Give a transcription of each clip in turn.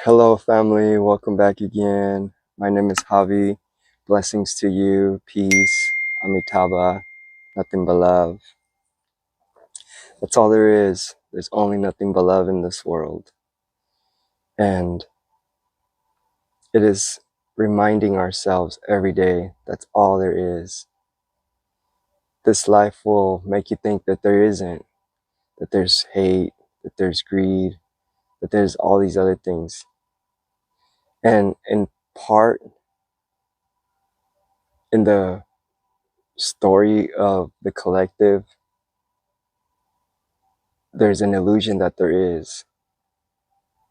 Hello, family. Welcome back again. My name is Javi. Blessings to you. Peace. Amitabha. Nothing but love. That's all there is. There's only nothing but love in this world. And it is reminding ourselves every day that's all there is. This life will make you think that there isn't, that there's hate, that there's greed, that there's all these other things. And in part, in the story of the collective, there's an illusion that there is.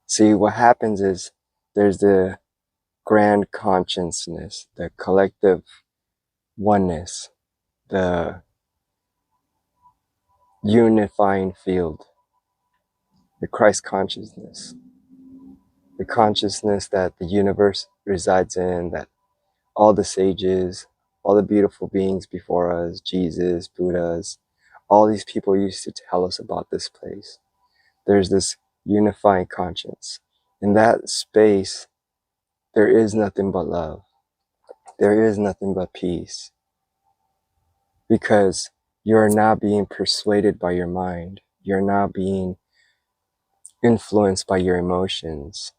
See, what happens is there's the grand consciousness, the collective oneness, the unifying field, the Christ consciousness, the consciousness that the universe resides in, that all the sages, all the beautiful beings before us, Jesus, Buddhas, all these people used to tell us about this place. There's this unifying conscience. In that space, there is nothing but love. There is nothing but peace. Because you're not being persuaded by your mind. You're not being influenced by your emotions.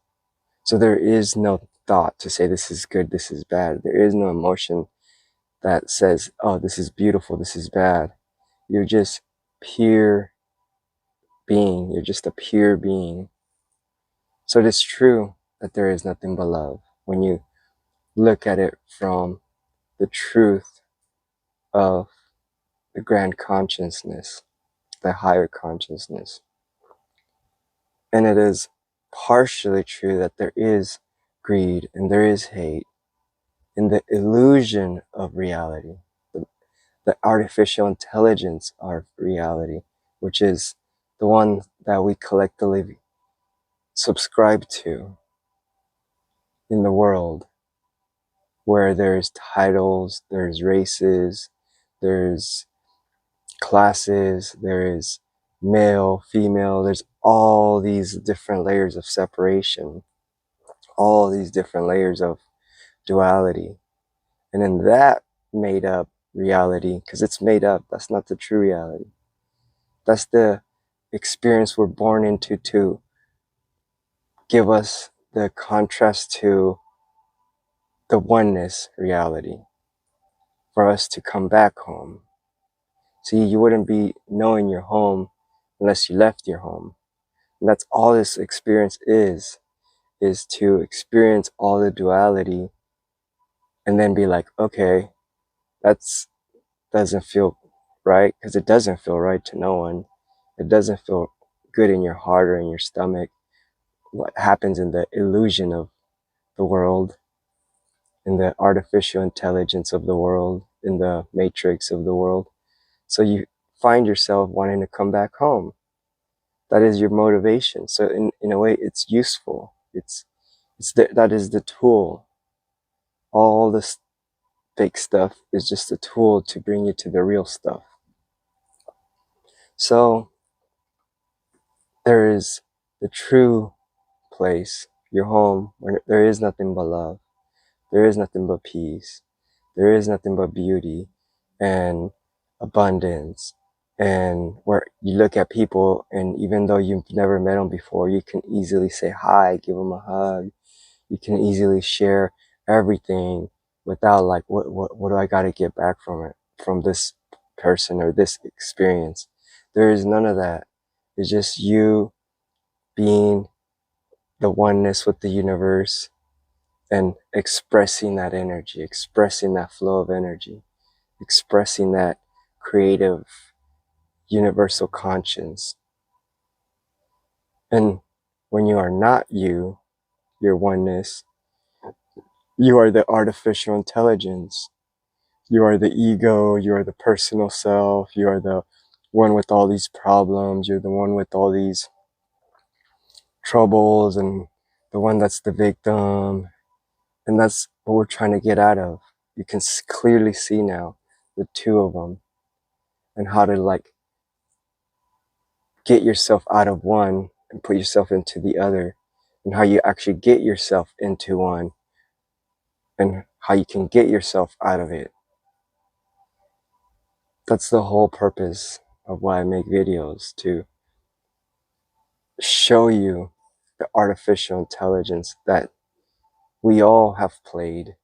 So there is no thought to say this is good, this is bad. There is no emotion that says, oh, this is beautiful, this is bad. You're just pure being. You're just a pure being. So it is true that there is nothing but love when you look at it from the truth of the grand consciousness, the higher consciousness. And it is partially true that there is greed and there is hate in the illusion of reality, the artificial intelligence of reality, which is the one that we collectively subscribe to in the world, where there's titles, there's races, there's classes, there is male, female, there's all these different layers of separation, all these different layers of duality. And in that made up reality, because it's made up, that's not the true reality. That's the experience we're born into to give us the contrast to the oneness reality, for us to come back home. See, you wouldn't be knowing your home unless you left your home. And that's all this experience is to experience all the duality and then be like, okay, that's doesn't feel right, because it doesn't feel right to no one. It doesn't feel good in your heart or in your stomach. What happens in the illusion of the world, in the artificial intelligence of the world, in the matrix of the world. So you find yourself wanting to come back home. That is your motivation. So in a way, it's useful. That is the tool. All this fake stuff is just a tool to bring you to the real stuff. So there is the true place, your home, where there is nothing but love. There is nothing but peace. There is nothing but beauty and abundance. And where you look at people, and even though you've never met them before, you can easily say hi, give them a hug. You can easily share everything without like, what do I got to get back from it, from this person or this experience? There is none of that. It's just you being the oneness with the universe and expressing that energy, expressing that flow of energy, expressing that creative universal conscience. And when you are not you, your oneness, you are the artificial intelligence. You are the ego, you are the personal self, you are the one with all these problems, you're the one with all these troubles, and the one that's the victim. And that's what we're trying to get out of. You can clearly see now the two of them and how to like get yourself out of one and put yourself into the other. and how you actually get yourself into one, and how you can get yourself out of it. That's the whole purpose of why I make videos, to show you the artificial intelligence that we all have played,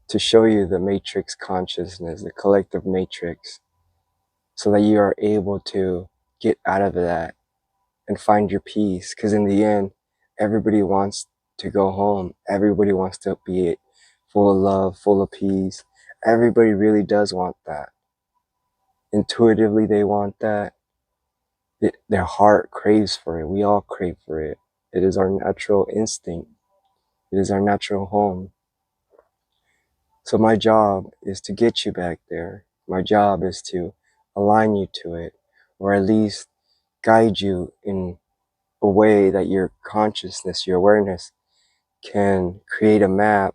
to show you the matrix consciousness, the collective matrix, so that you are able to get out of that and find your peace. Because in the end, everybody wants to go home. Everybody wants to be full of love, full of peace. Everybody really does want that. Intuitively, they want that. Their heart craves for it. We all crave for it. It is our natural instinct. It is our natural home. So my job is to get you back there. My job is to align you to it, or at least guide you in a way that your consciousness, your awareness can create a map,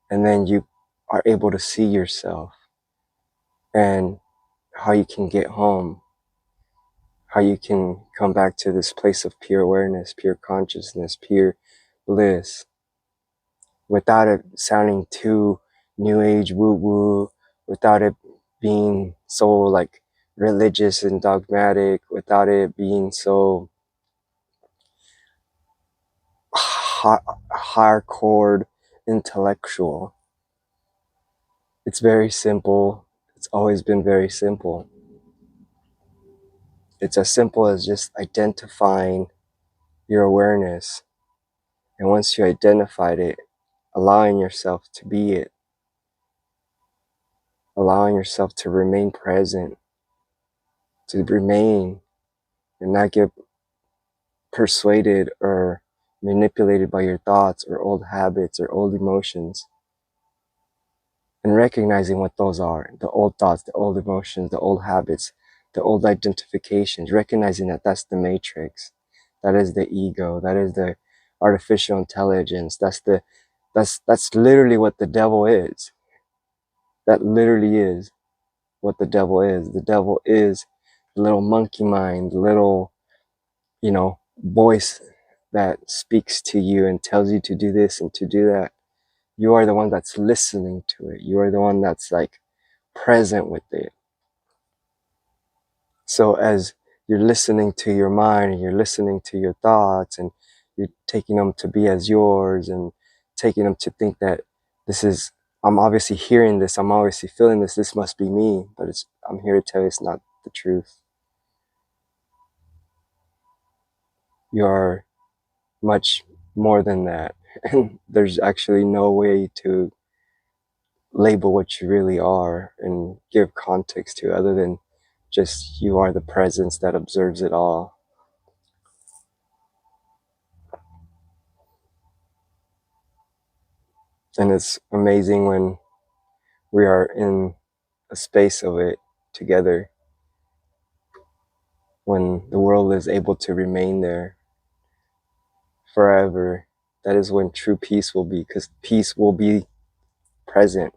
and then you are able to see yourself and how you can get home, how you can come back to this place of pure awareness, pure consciousness, pure bliss, without it sounding too new age woo woo, without it being so like religious and dogmatic, without it being so hardcore intellectual. It's very simple. It's always been very simple. It's as simple as just identifying your awareness. And once you identified it, allowing yourself to be it, allowing yourself to remain present, to remain and not get persuaded or manipulated by your thoughts or old habits or old emotions. And recognizing what those are, the old thoughts, the old emotions, the old habits, the old identifications, recognizing that that's the matrix, that is the ego, that is the artificial intelligence, that's literally what the devil is. That literally is what the devil is. The devil is the little monkey mind, the little, voice that speaks to you and tells you to do this and to do that. You are the one that's listening to it. You are the one that's like present with it. So as you're listening to your mind and you're listening to your thoughts and you're taking them to be as yours and taking them to think that I'm obviously hearing this, I'm obviously feeling this must be me, but I'm here to tell you it's not the truth. You are much more than that. And there's actually no way to label what you really are and give context to other than just you are the presence that observes it all. And it's amazing when we are in a space of it together, when the world is able to remain there forever. That is when true peace will be, because peace will be present.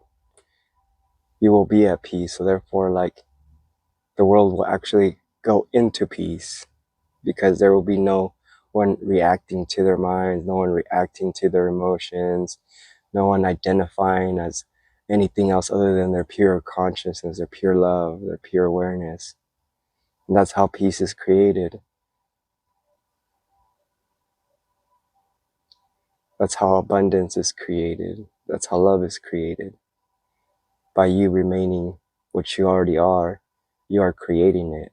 You will be at peace. So therefore, like, the world will actually go into peace, because there will be no one reacting to their minds, no one reacting to their emotions, no one identifying as anything else other than their pure consciousness, their pure love, their pure awareness. And that's how peace is created. That's how abundance is created. That's how love is created. By you remaining what you already are, you are creating it.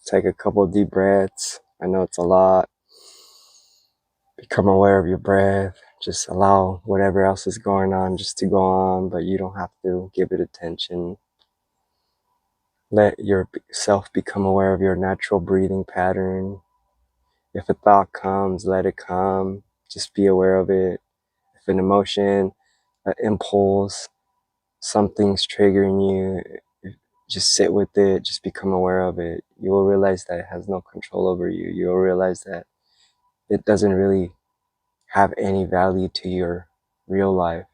Take a couple deep breaths. I know it's a lot. Become aware of your breath. Just allow whatever else is going on just to go on, but you don't have to give it attention. Let yourself become aware of your natural breathing pattern. If a thought comes, let it come. Just be aware of it. If an emotion, an impulse, something's triggering you, just sit with it. Just become aware of it. You will realize that it has no control over you. You will realize that it doesn't really have any value to your real life.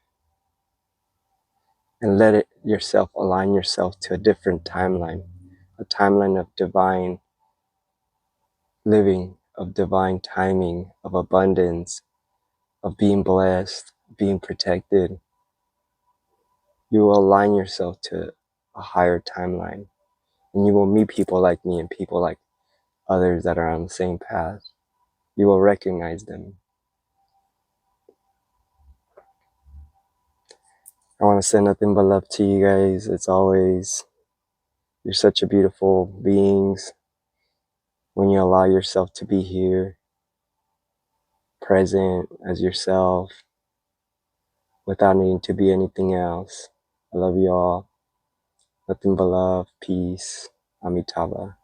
and let it yourself align yourself to a different timeline, a timeline of divine living, of divine timing, of abundance, of being blessed, being protected. You will align yourself to a higher timeline, and you will meet people like me and people like others that are on the same path. You will recognize them. I want to send nothing but love to you guys. As always, you're such a beautiful beings when you allow yourself to be here, present as yourself, without needing to be anything else. I love you all. Nothing but love, peace, Amitabha.